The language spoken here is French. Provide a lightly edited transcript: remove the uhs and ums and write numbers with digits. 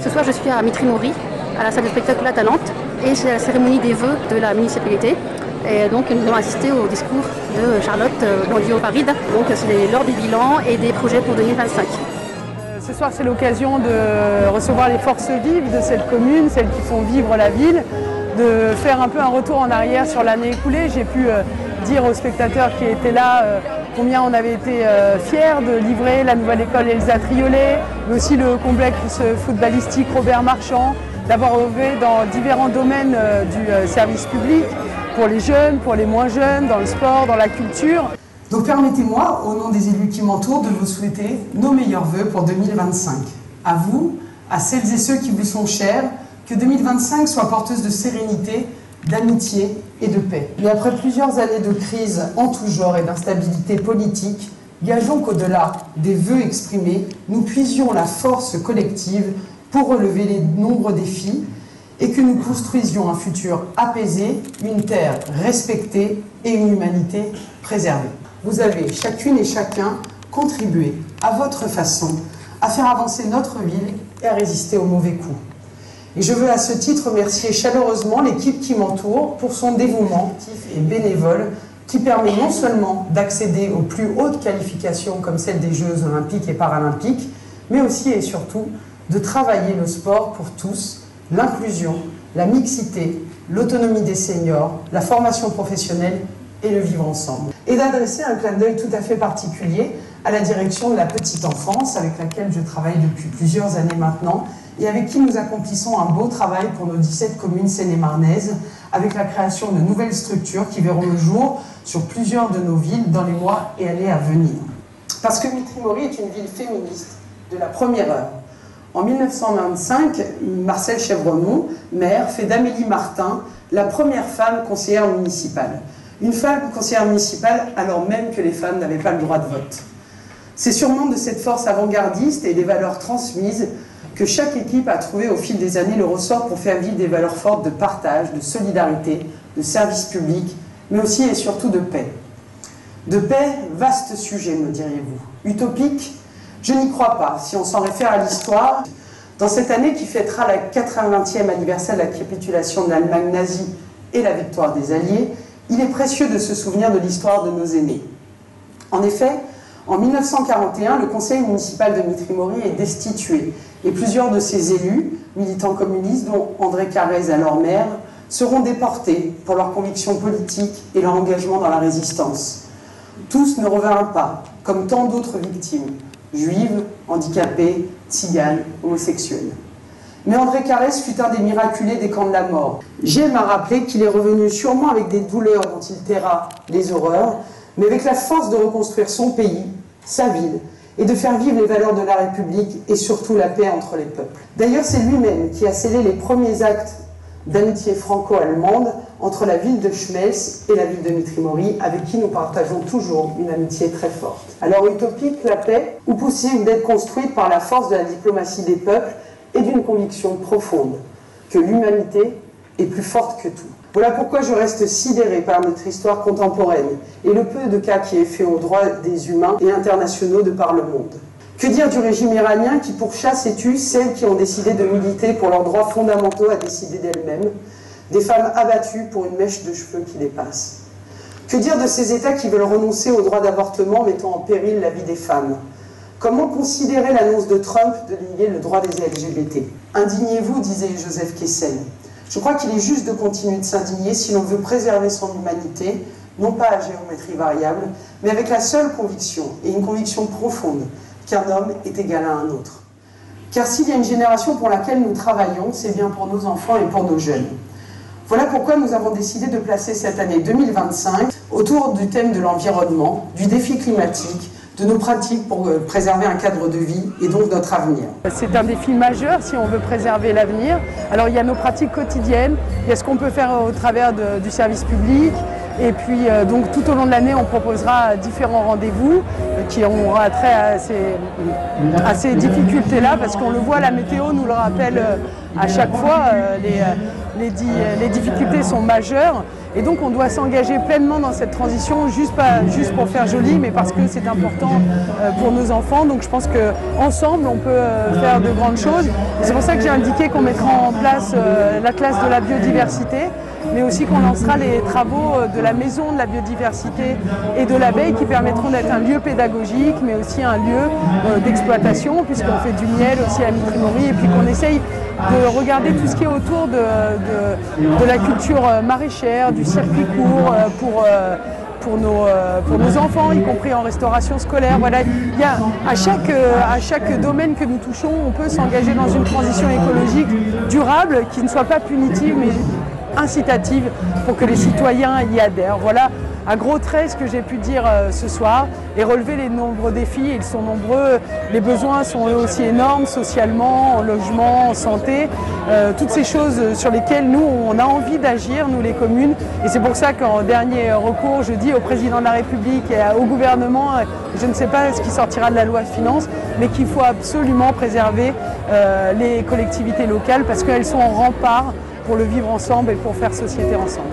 Ce soir, je suis à Mitry-Mory, à la salle de spectacle La Talente, et c'est la cérémonie des vœux de la municipalité. Et donc, nous allons assister au discours de Charlotte Bondio-Paride. Donc, c'est l'heure du bilan et des projets pour 2025. Ce soir, c'est l'occasion de recevoir les forces vives de cette commune, celles qui font vivre la ville, de faire un peu un retour en arrière sur l'année écoulée. J'ai pu dire aux spectateurs qui étaient là combien on avait été fiers de livrer la nouvelle école Elsa Triolet, mais aussi le complexe footballistique Robert Marchand, d'avoir œuvré dans différents domaines du service public, pour les jeunes, pour les moins jeunes, dans le sport, dans la culture. Donc permettez-moi, au nom des élus qui m'entourent, de vous souhaiter nos meilleurs vœux pour 2025. À vous, à celles et ceux qui vous sont chers, que 2025 soit porteuse de sérénité, d'amitié et de paix. Mais après plusieurs années de crise en tout genre et d'instabilité politique, gageons qu'au-delà des vœux exprimés, nous puisions la force collective pour relever les nombreux défis et que nous construisions un futur apaisé, une terre respectée et une humanité préservée. Vous avez chacune et chacun contribué à votre façon à faire avancer notre ville et à résister aux mauvais coups. Et je veux à ce titre remercier chaleureusement l'équipe qui m'entoure pour son dévouement actif et bénévole qui permet non seulement d'accéder aux plus hautes qualifications comme celle des Jeux olympiques et paralympiques, mais aussi et surtout de travailler le sport pour tous, l'inclusion, la mixité, l'autonomie des seniors, la formation professionnelle et le vivre ensemble. Et d'adresser un clin d'œil tout à fait particulier à la direction de la petite enfance avec laquelle je travaille depuis plusieurs années maintenant et avec qui nous accomplissons un beau travail pour nos 17 communes seine-et-marnaises avec la création de nouvelles structures qui verront le jour sur plusieurs de nos villes dans les mois et années à venir. Parce que Mitry-Mory est une ville féministe de la première heure. En 1925, Marcel Chèvremont, maire, fait d'Amélie Martin la première femme conseillère municipale. Une femme conseillère municipale alors même que les femmes n'avaient pas le droit de vote. C'est sûrement de cette force avant-gardiste et des valeurs transmises que chaque équipe a trouvé au fil des années le ressort pour faire vivre des valeurs fortes de partage, de solidarité, de service public, mais aussi et surtout de paix. De paix, vaste sujet, me diriez-vous. Utopique? Je n'y crois pas, si on s'en réfère à l'histoire. Dans cette année qui fêtera la 80e anniversaire de la capitulation de l'Allemagne nazie et la victoire des Alliés, il est précieux de se souvenir de l'histoire de nos aînés. En effet, en 1941, le conseil municipal de Mitry-Mory est destitué et plusieurs de ses élus, militants communistes, dont André Carrez, alors maire, seront déportés pour leurs convictions politiques et leur engagement dans la résistance. Tous ne revinrent pas, comme tant d'autres victimes, juives, handicapées, tziganes, homosexuelles. Mais André Carrez fut un des miraculés des camps de la mort. J'aime à rappeler qu'il est revenu sûrement avec des douleurs dont il taira les horreurs, mais avec la force de reconstruire son pays, sa ville, et de faire vivre les valeurs de la République et surtout la paix entre les peuples. D'ailleurs, c'est lui-même qui a scellé les premiers actes d'amitié franco-allemande entre la ville de Schmelz et la ville de Mitry-Mory, avec qui nous partageons toujours une amitié très forte. Alors utopique, la paix, ou possible d'être construite par la force de la diplomatie des peuples et d'une conviction profonde, que l'humanité est plus forte que tout. Voilà pourquoi je reste sidéré par notre histoire contemporaine et le peu de cas qui est fait aux droits des humains et internationaux de par le monde. Que dire du régime iranien qui pourchasse et tue celles qui ont décidé de militer pour leurs droits fondamentaux à décider d'elles-mêmes, des femmes abattues pour une mèche de cheveux qui les passe? Que dire de ces États qui veulent renoncer au droit d'avortement, mettant en péril la vie des femmes? Comment considérer l'annonce de Trump de lier le droit des LGBT? Indignez-vous, disait Joseph Kessel. Je crois qu'il est juste de continuer de s'indigner si l'on veut préserver son humanité, non pas à géométrie variable, mais avec la seule conviction, et une conviction profonde, qu'un homme est égal à un autre. Car s'il y a une génération pour laquelle nous travaillons, c'est bien pour nos enfants et pour nos jeunes. Voilà pourquoi nous avons décidé de placer cette année 2025 autour du thème de l'environnement, du défi climatique, de nos pratiques pour préserver un cadre de vie et donc notre avenir. C'est un défi majeur si on veut préserver l'avenir. Alors il y a nos pratiques quotidiennes, il y a ce qu'on peut faire au travers du service public, Et puis donc tout au long de l'année, on proposera différents rendez-vous qui auront trait à ces difficultés-là, parce qu'on le voit, la météo nous le rappelle à chaque fois, les difficultés sont majeures. Et donc on doit s'engager pleinement dans cette transition, pas juste pour faire joli, mais parce que c'est important pour nos enfants. Donc je pense qu'ensemble, on peut faire de grandes choses. C'est pour ça que j'ai indiqué qu'on mettra en place l'Atlas de la biodiversité, mais aussi qu'on lancera les travaux de la maison de la biodiversité et de l'abeille, qui permettront d'être un lieu pédagogique, mais aussi un lieu d'exploitation, puisqu'on fait du miel aussi à Mitry-Mory, et puis qu'on essaye de regarder tout ce qui est autour de la culture maraîchère, du circuit court pour nos enfants, y compris en restauration scolaire. Voilà, il y a, à chaque domaine que nous touchons, on peut s'engager dans une transition écologique durable qui ne soit pas punitive, mais incitative pour que les citoyens y adhèrent. Voilà, à gros traits, ce que j'ai pu dire ce soir, et relever les nombreux défis. Ils sont nombreux, les besoins sont eux aussi énormes, socialement, en logement, en santé, toutes ces choses sur lesquelles nous, on a envie d'agir, nous les communes. Et c'est pour ça qu'en dernier recours, je dis au président de la République et au gouvernement, je ne sais pas ce qui sortira de la loi de finances, mais qu'il faut absolument préserver les collectivités locales, parce qu'elles sont en rempart pour le vivre ensemble et pour faire société ensemble.